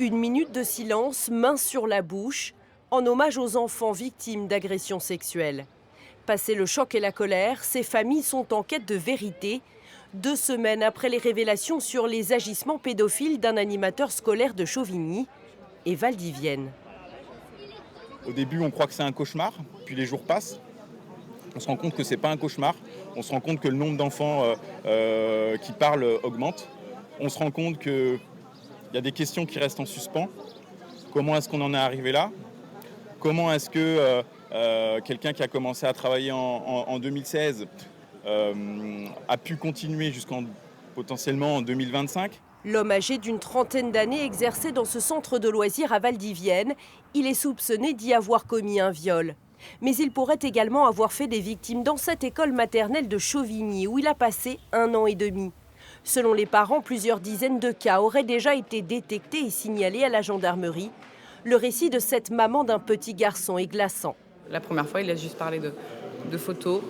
Une minute de silence, main sur la bouche, en hommage aux enfants victimes d'agressions sexuelles. Passé le choc et la colère, ces familles sont en quête de vérité, 2 semaines après les révélations sur les agissements pédophiles d'un animateur scolaire de Chauvigny et Valdivienne. Au début, on croit que c'est un cauchemar, puis les jours passent. On se rend compte que c'est pas un cauchemar. On se rend compte que le nombre d'enfants qui parlent augmente. On se rend compte qu'il y a des questions qui restent en suspens. Comment est-ce qu'on en est arrivé là? Comment est-ce que quelqu'un qui a commencé à travailler en 2016 a pu continuer jusqu'en potentiellement en 2025? L'homme âgé d'une trentaine d'années exerçait dans ce centre de loisirs à Valdivienne. Il est soupçonné d'y avoir commis un viol. Mais il pourrait également avoir fait des victimes dans cette école maternelle de Chauvigny où il a passé 1 an et demi. Selon les parents, plusieurs dizaines de cas auraient déjà été détectés et signalés à la gendarmerie. Le récit de cette maman d'un petit garçon est glaçant. La première fois, il a juste parlé de photos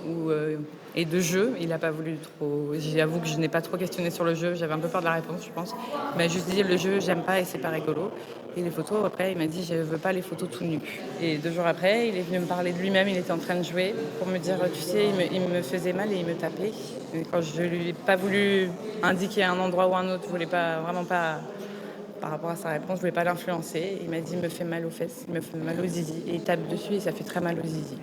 et de jeux. Il n'a pas voulu trop. J'avoue que je n'ai pas trop questionné sur le jeu. J'avais un peu peur de la réponse, je pense. Il m'a juste dit le jeu, j'aime pas et c'est pas rigolo. Et les photos, après, il m'a dit je veux pas les photos tout nues. Et 2 jours après, il est venu me parler de lui-même. Il était en train de jouer pour me dire tu sais, il me faisait mal et il me tapait. Et quand je lui ai pas voulu indiquer un endroit ou un autre, je voulais pas vraiment pas. Par rapport à sa réponse, je ne voulais pas l'influencer. Il m'a dit il me fait mal aux fesses, il me fait mal aux zizi. Et il tape dessus et ça fait très mal aux zizi.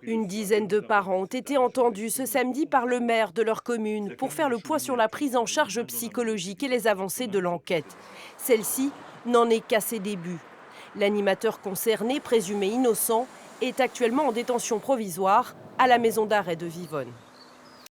Une dizaine de parents ont été entendus ce samedi par le maire de leur commune pour faire le point sur la prise en charge psychologique et les avancées de l'enquête. Celle-ci n'en est qu'à ses débuts. L'animateur concerné, présumé innocent, est actuellement en détention provisoire à la maison d'arrêt de Vivonne.